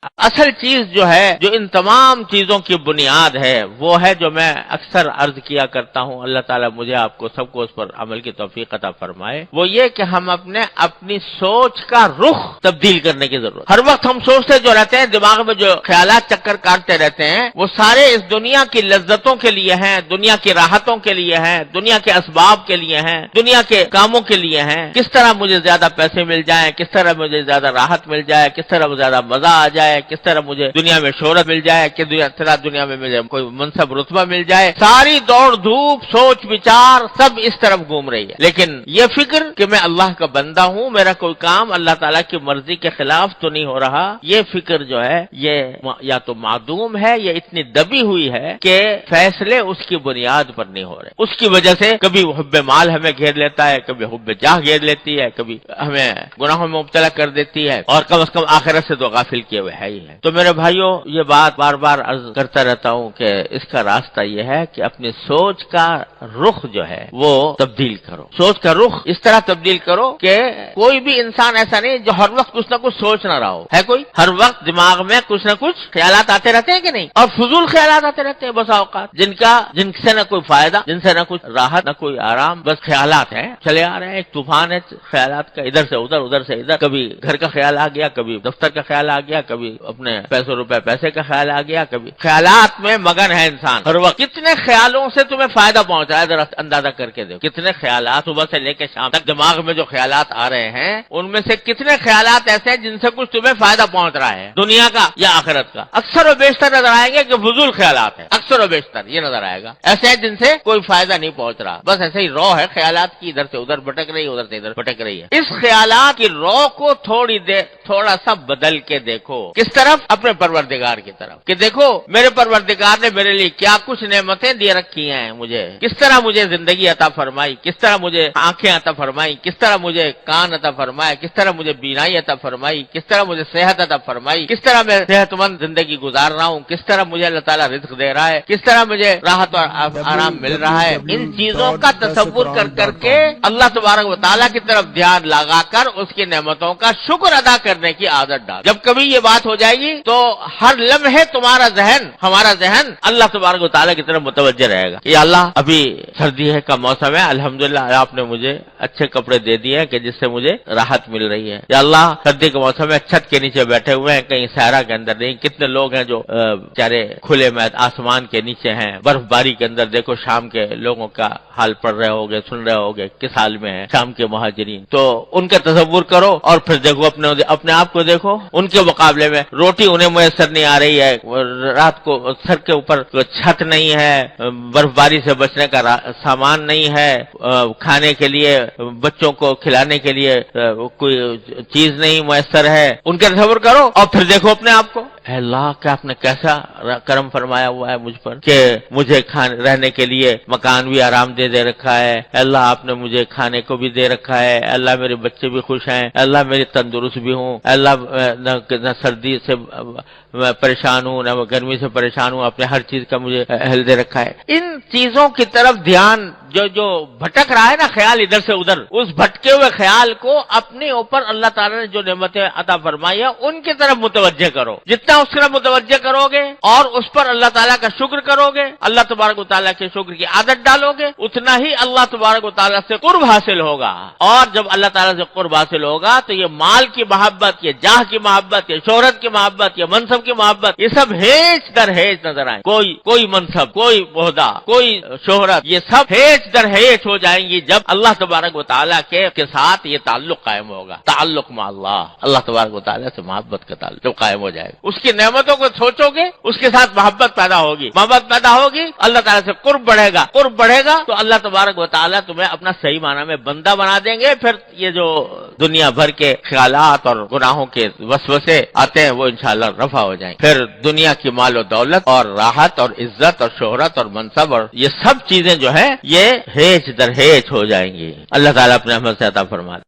اصل چیز جو ہے، جو ان تمام چیزوں کی بنیاد ہے، وہ ہے جو میں اکثر عرض کیا کرتا ہوں، اللہ تعالیٰ مجھے آپ کو سب کو اس پر عمل کی توفیق عطا فرمائے، وہ یہ کہ ہم اپنی سوچ کا رخ تبدیل کرنے کی ضرورت۔ ہر وقت ہم سوچتے جو رہتے ہیں، دماغ میں جو خیالات چکر کاٹتے رہتے ہیں، وہ سارے اس دنیا کی لذتوں کے لیے ہیں، دنیا کی راحتوں کے لیے ہیں، دنیا کے اسباب کے لیے ہیں، دنیا کے کاموں کے لیے ہیں۔ کس طرح مجھے زیادہ پیسے مل جائیں، کس طرح مجھے زیادہ راحت مل جائے، کس طرح زیادہ مزہ آ جائے، کس طرح مجھے دنیا میں شہرت مل جائے، کس طرح دنیا میں مجھے کوئی منصب رتبہ مل جائے۔ ساری دوڑ دھوپ، سوچ وچار سب اس طرف گھوم رہی ہے، لیکن یہ فکر کہ میں اللہ کا بندہ ہوں، میرا کوئی کام اللہ تعالیٰ کی مرضی کے خلاف تو نہیں ہو رہا، یہ فکر جو ہے یہ یا تو معدوم ہے یا اتنی دبی ہوئی ہے کہ فیصلے اس کی بنیاد پر نہیں ہو رہے۔ اس کی وجہ سے کبھی حب مال ہمیں گھیر لیتا ہے، کبھی حب جاہ گھیر لیتی ہے، کبھی ہمیں گناہوں میں مبتلا کر دیتی ہے، اور کم از کم آخرت سے تو غافل کیے ہوئے ہے ہی ہے۔ تو میرے بھائیوں، یہ بات بار بار عرض کرتا رہتا ہوں کہ اس کا راستہ یہ ہے کہ اپنی سوچ کا رخ جو ہے وہ تبدیل کرو۔ سوچ کا رخ اس طرح تبدیل کرو کہ کوئی بھی انسان ایسا نہیں جو ہر وقت کچھ نہ کچھ سوچ نہ رہا ہو۔ ہے کوئی ہر وقت دماغ میں کچھ نہ کچھ خیالات آتے رہتے ہیں کہ نہیں؟ اور فضول خیالات آتے رہتے ہیں بسا اوقات، جن سے نہ کوئی فائدہ، جن سے نہ کچھ راحت، نہ کوئی آرام، بس خیالات ہیں چلے آ رہے ہیں۔ ایک طوفان ہے خیالات کا، ادھر سے ادھر، ادھر سے ادھر، کبھی گھر کا خیال آ گیا، کبھی دفتر کا خیال آ گیا، کبھی اپنے پیسوں روپے پیسے کا خیال آ گیا، کبھی خیالات میں مگن ہے انسان ہر وقت۔ کتنے خیالوں سے تمہیں فائدہ پہنچ رہا ہے ذرا اندازہ کر کے دیکھو، کتنے خیالات صبح سے لے کے شام تک دماغ میں جو خیالات آ رہے ہیں، ان میں سے کتنے خیالات ایسے ہیں جن سے کچھ تمہیں فائدہ پہنچ رہا ہے، دنیا کا یا آخرت کا؟ اکثر و بیشتر نظر آئیں گے کہ فضول خیالات ہیں، اکثر و بیشتر یہ نظر آئے گا، ایسے ہیں جن سے کوئی فائدہ نہیں پہنچ رہا، بس ایسے ہی رو ہے خیالات کی، ادھر سے ادھر بھٹک رہی ہے، ادھر سے ادھر بھٹک رہی ہے۔ اس خیالات کی رو کو تھوڑا سا بدل کے دیکھو، کس طرف؟ اپنے پروردگار کی طرف، کہ دیکھو میرے پروردگار نے میرے لیے کیا کچھ نعمتیں دے رکھی ہیں، مجھے کس طرح مجھے زندگی عطا فرمائی، کس طرح مجھے آنکھیں عطا فرمائی، کس طرح مجھے کان عطا فرمائے، کس طرح مجھے بینائی عطا فرمائی، کس طرح مجھے صحت عطا فرمائی، کس طرح میں صحت مند زندگی گزار رہا ہوں، کس طرح مجھے اللہ تعالیٰ رزق دے رہا ہے، کس طرح مجھے راحت اور آرام مل رہا ہے۔ ان چیزوں کا تصور کر کے اللہ تبارک و تعالیٰ کی طرف دھیان لگا کر اس کی نعمتوں کا شکر ادا کرنے کی عادت ڈال۔ جب کبھی یہ بات ہو جائے گی تو ہر لمحے تمہارا ذہن، ہمارا ذہن اللہ تبارک و تعالیٰ کی طرف متوجہ رہے گا کہ اللہ ابھی سردی کا موسم ہے، الحمدللہ آپ نے مجھے اچھے کپڑے دے دیے ہیں کہ جس سے مجھے راحت مل رہی ہے، یا اللہ سردی کا موسم ہے، چھت کے نیچے بیٹھے ہوئے ہیں، کہیں صحرا کے اندر نہیں۔ کتنے لوگ ہیں جو بیچارے کھلے میں آسمان کے نیچے ہیں، برف باری کے اندر، دیکھو شام کے لوگوں کا حال پڑھ رہے ہوگے، سن رہے ہوگے کس حال میں ہیں شام کے مہاجرین۔ تو ان کا تصور کرو اور پھر دیکھو اپنے آپ کو دیکھو، ان کے مقابلے میں روٹی انہیں میسر نہیں آ رہی ہے، رات کو سر کے اوپر چھت نہیں ہے، برف باری سے بچنے کا سامان نہیں ہے، کھانے کے لیے بچوں کو کھلانے کے لیے کوئی چیز نہیں میسر ہے۔ ان کا تصور کرو اور پھر دیکھو اپنے آپ کو، اے اللہ کیا آپ نے کیسا کرم فرمایا ہوا ہے مجھ پر کہ مجھے رہنے کے لیے مکان بھی آرام دے رکھا ہے، اے اللہ آپ نے مجھے کھانے کو بھی دے رکھا ہے، اے اللہ میرے بچے بھی خوش ہیں، اے اللہ میری تندرست بھی ہوں، اے اللہ نہ سردی سے میں پریشان ہوں نہ گرمی سے پریشان ہوں، اپنے ہر چیز کا مجھے اہل دے رکھا ہے۔ ان چیزوں کی طرف دھیان جو بھٹک رہا ہے نا خیال ادھر سے ادھر، اس بھٹکے ہوئے خیال کو اپنے اوپر اللہ تعالیٰ نے جو نعمتیں عطا فرمائی ہے ان کی طرف متوجہ کرو۔ جتنا اس طرف متوجہ کرو گے اور اس پر اللہ تعالیٰ کا شکر کرو گے، اللہ تبارک و تعالیٰ کے شکر کی عادت ڈالو گے، اتنا ہی اللہ تبارک و تعالیٰ سے قرب حاصل ہوگا۔ اور جب اللہ تعالیٰ سے قرب حاصل ہوگا تو یہ مال کی محبت، یہ جاہ کی محبت، یہ شہرت کی محبت، یہ منصب کی محبت، یہ سب ہیچ در ہیچ نظر آئیں۔ کوئی منصب، کوئی عہدہ، کوئی شہرت، یہ سب ہیچ در ہیچ ہو جائیں گی جب اللہ تبارک و تعالیٰ کے ساتھ یہ تعلق قائم ہوگا۔ تعلق مع اللہ تبارک و تعالیٰ سے محبت کا تعلق قائم ہو جائے گا۔ اس کی نعمتوں کو سوچو گے، اس کے ساتھ محبت پیدا ہوگی، محبت پیدا ہوگی، اللہ تعالیٰ سے قرب بڑھے گا تو اللہ تبارک و تعالیٰ تمہیں اپنا صحیح معنی میں بندہ بنا دیں گے۔ پھر یہ جو دنیا بھر کے خیالات اور گناہوں کے وسوسے آتے ہیں وہ انشاءاللہ رفع ہو جائیں۔ پھر دنیا کی مال و دولت اور راحت اور عزت اور شہرت اور منصب اور یہ سب چیزیں جو ہیں یہ ہیچ در ہیچ ہو جائیں گی۔ اللہ تعالیٰ اپنے رحمت سے عطا فرما دے۔